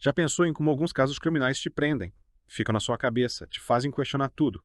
Já pensou em como alguns casos criminais te prendem? Ficam na sua cabeça, te fazem questionar tudo.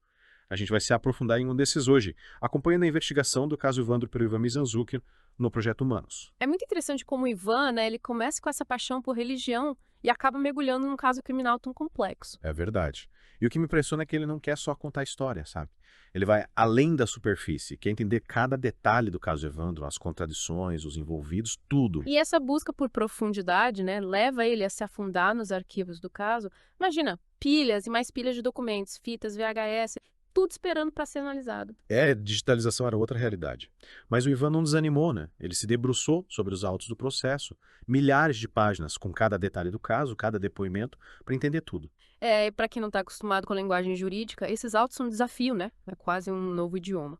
A gente vai se aprofundar em um desses hoje, acompanhando a investigação do caso Evandro pelo Ivan Mizanzuki no Projeto Humanos. É muito interessante como o Ivan, né, ele começa com essa paixão por religião e acaba mergulhando num caso criminal tão complexo. É verdade. E o que me impressiona é que ele não quer só contar a história, sabe? Ele vai além da superfície, quer entender cada detalhe do caso Evandro, as contradições, os envolvidos, tudo. E essa busca por profundidade, né, leva ele a se afundar nos arquivos do caso. Imagina, pilhas e mais pilhas de documentos, fitas, VHS, tudo esperando para ser analisado. Digitalização era outra realidade. Mas o Ivan não desanimou, né? Ele se debruçou sobre os autos do processo, milhares de páginas com cada detalhe do caso, cada depoimento, para entender tudo. É, para quem não está acostumado com a linguagem jurídica, esses autos são um desafio, né? É quase um novo idioma.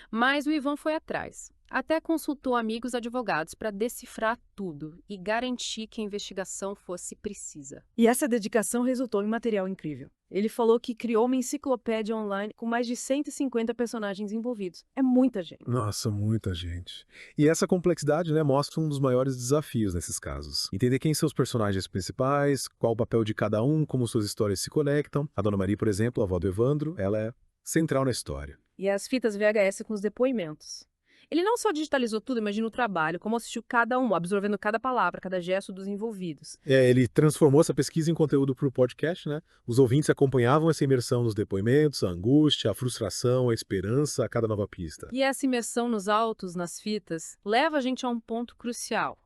Mas o Ivan foi atrás. Até consultou amigos advogados para decifrar tudo e garantir que a investigação fosse precisa. E essa dedicação resultou em material incrível. Ele falou que criou uma enciclopédia online com mais de 150 personagens envolvidos. É muita gente. Nossa, muita gente. E essa complexidade, né, mostra um dos maiores desafios nesses casos. Entender quem são os personagens principais, qual o papel de cada um, como suas histórias se conectam. A Dona Maria, por exemplo, a avó do Evandro, ela é central na história. E as fitas VHS com os depoimentos. Ele não só digitalizou tudo, imagina o trabalho, como assistiu cada um, absorvendo cada palavra, cada gesto dos envolvidos. Ele transformou essa pesquisa em conteúdo para o podcast, né? Os ouvintes acompanhavam essa imersão nos depoimentos, a angústia, a frustração, a esperança, a cada nova pista. E essa imersão nos autos, nas fitas, leva a gente a um ponto crucial: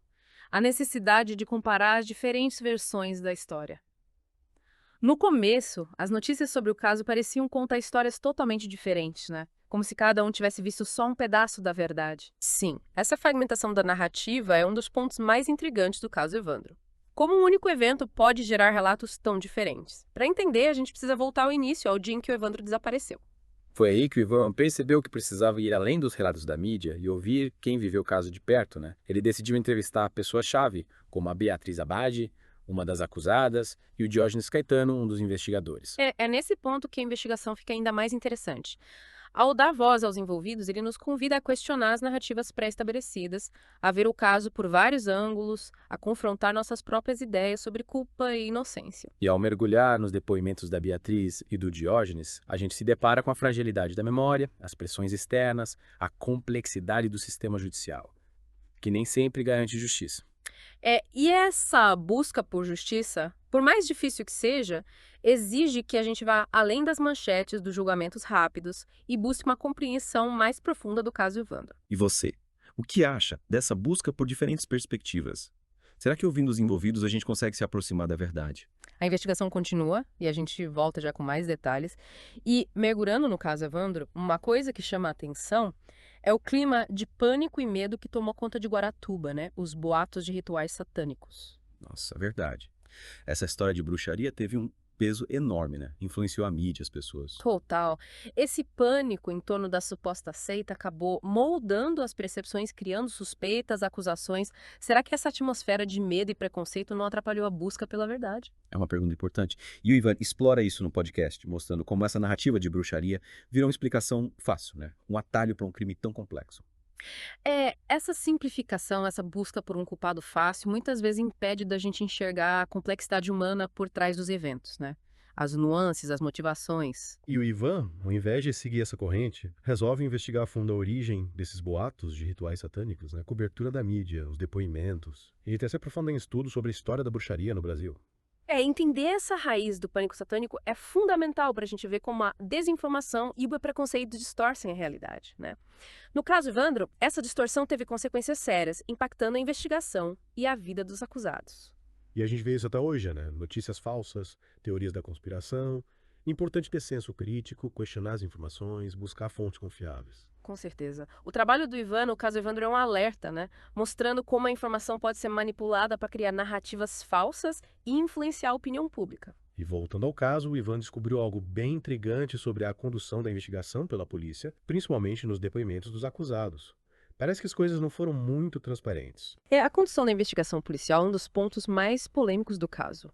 a necessidade de comparar as diferentes versões da história. No começo, as notícias sobre o caso pareciam contar histórias totalmente diferentes, né? Como se cada um tivesse visto só um pedaço da verdade. Sim, essa fragmentação da narrativa é um dos pontos mais intrigantes do caso Evandro. Como um único evento pode gerar relatos tão diferentes? Para entender, a gente precisa voltar ao início, ao dia em que o Evandro desapareceu. Foi aí que o Ivan percebeu que precisava ir além dos relatos da mídia e ouvir quem viveu o caso de perto, né? Ele decidiu entrevistar pessoas-chave, como a Beatriz Abade, uma das acusadas, e o Diógenes Caetano, um dos investigadores. É nesse ponto que a investigação fica ainda mais interessante. Ao dar voz aos envolvidos, ele nos convida a questionar as narrativas pré-estabelecidas, a ver o caso por vários ângulos, a confrontar nossas próprias ideias sobre culpa e inocência. E ao mergulhar nos depoimentos da Beatriz e do Diógenes, a gente se depara com a fragilidade da memória, as pressões externas, a complexidade do sistema judicial, que nem sempre garante justiça. E essa busca por justiça, por mais difícil que seja, exige que a gente vá além das manchetes dos julgamentos rápidos e busque uma compreensão mais profunda do caso Evandro. E você? O que acha dessa busca por diferentes perspectivas? Será que ouvindo os envolvidos a gente consegue se aproximar da verdade? A investigação continua e a gente volta já com mais detalhes. E, mergulhando no caso Evandro, uma coisa que chama a atenção é o clima de pânico e medo que tomou conta de Guaratuba, né? Os boatos de rituais satânicos. Nossa, verdade. Essa história de bruxaria teve um peso enorme, né? Influenciou a mídia, as pessoas. Total. Esse pânico em torno da suposta seita acabou moldando as percepções, criando suspeitas, acusações. Será que essa atmosfera de medo e preconceito não atrapalhou a busca pela verdade? É uma pergunta importante. E o Ivan explora isso no podcast, mostrando como essa narrativa de bruxaria virou uma explicação fácil, né? Um atalho para um crime tão complexo. Essa simplificação, essa busca por um culpado fácil, muitas vezes impede da gente enxergar a complexidade humana por trás dos eventos, né? As nuances, as motivações. E o Ivan, ao invés de seguir essa corrente, resolve investigar a fundo a origem desses boatos de rituais satânicos, né? A cobertura da mídia, os depoimentos. E até se aprofunda em estudos sobre a história da bruxaria no Brasil. Entender essa raiz do pânico satânico é fundamental para a gente ver como a desinformação e o preconceito distorcem a realidade, né? No caso Evandro, essa distorção teve consequências sérias, impactando a investigação e a vida dos acusados. E a gente vê isso até hoje, né? Notícias falsas, teorias da conspiração. Importante ter senso crítico, questionar as informações, buscar fontes confiáveis. Com certeza. O trabalho do Ivan, no caso Evandro, é um alerta, né? Mostrando como a informação pode ser manipulada para criar narrativas falsas e influenciar a opinião pública. E voltando ao caso, o Ivan descobriu algo bem intrigante sobre a condução da investigação pela polícia, principalmente nos depoimentos dos acusados. Parece que as coisas não foram muito transparentes. A condução da investigação policial é um dos pontos mais polêmicos do caso.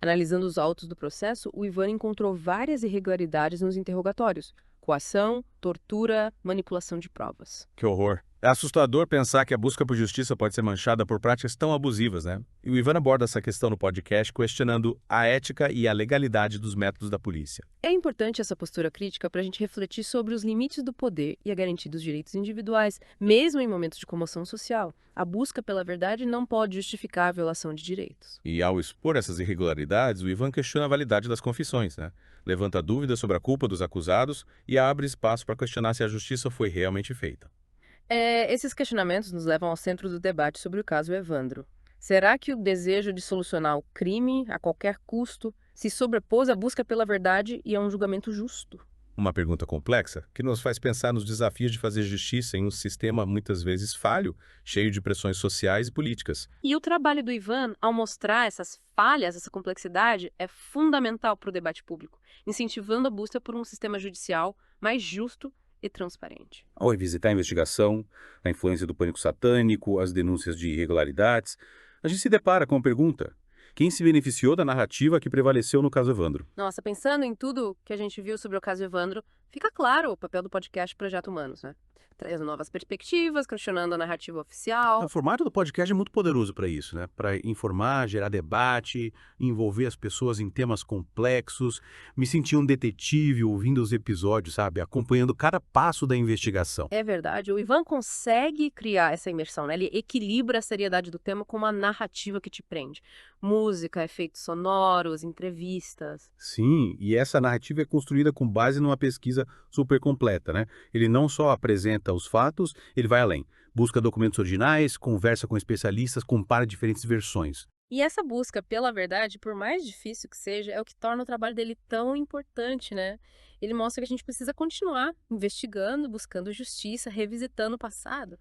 Analisando os autos do processo, o Ivan encontrou várias irregularidades nos interrogatórios: coação, tortura, manipulação de provas. Que horror! É assustador pensar que a busca por justiça pode ser manchada por práticas tão abusivas, né? E o Ivan aborda essa questão no podcast, questionando a ética e a legalidade dos métodos da polícia. É importante essa postura crítica para a gente refletir sobre os limites do poder e a garantia dos direitos individuais, mesmo em momentos de comoção social. A busca pela verdade não pode justificar a violação de direitos. E ao expor essas irregularidades, o Ivan questiona a validade das confissões, né? Levanta dúvidas sobre a culpa dos acusados e abre espaço para questionar se a justiça foi realmente feita. Esses questionamentos nos levam ao centro do debate sobre o caso Evandro. Será que o desejo de solucionar o crime a qualquer custo se sobrepôs à busca pela verdade e a um julgamento justo? Uma pergunta complexa que nos faz pensar nos desafios de fazer justiça em um sistema muitas vezes falho, cheio de pressões sociais e políticas. E o trabalho do Ivan, ao mostrar essas falhas, essa complexidade, é fundamental para o debate público, incentivando a busca por um sistema judicial mais justo e transparente. Ao revisitar a investigação, a influência do pânico satânico, as denúncias de irregularidades, a gente se depara com a pergunta: quem se beneficiou da narrativa que prevaleceu no caso Evandro? Nossa, pensando em tudo que a gente viu sobre o caso Evandro, fica claro o papel do podcast Projeto Humanos, né? Trazendo novas perspectivas, questionando a narrativa oficial. O formato do podcast é muito poderoso para isso, né? Para informar, gerar debate, envolver as pessoas em temas complexos. Me senti um detetive ouvindo os episódios, sabe? Acompanhando cada passo da investigação. É verdade, o Ivan consegue criar essa imersão, né? Ele equilibra a seriedade do tema com uma narrativa que te prende. Música, efeitos sonoros, entrevistas. Sim, e essa narrativa é construída com base numa pesquisa super completa, né? Ele não só apresenta os fatos, ele vai além. Busca documentos originais, conversa com especialistas, compara diferentes versões. E essa busca pela verdade, por mais difícil que seja, é o que torna o trabalho dele tão importante, né? Ele mostra que a gente precisa continuar investigando, buscando justiça, revisitando o passado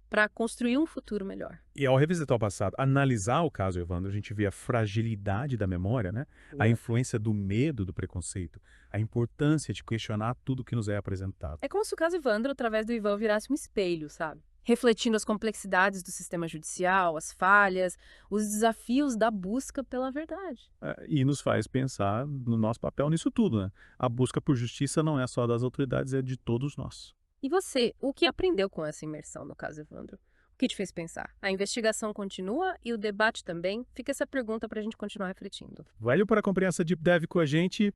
para construir um futuro melhor. E ao revisitar o passado, analisar o caso Evandro, a gente vê a fragilidade da memória, né? A influência do medo, do preconceito, a importância de questionar tudo que nos é apresentado. É como se o caso Evandro, através do Ivan, virasse um espelho, sabe? Refletindo as complexidades do sistema judicial, as falhas, os desafios da busca pela verdade. E nos faz pensar no nosso papel nisso tudo, né? A busca por justiça não é só das autoridades, é de todos nós. E você, o que aprendeu com essa imersão no caso Evandro? O que te fez pensar? A investigação continua e o debate também? Fica essa pergunta para a gente continuar refletindo. Valeu por acompanhar essa Deep Dive com a gente.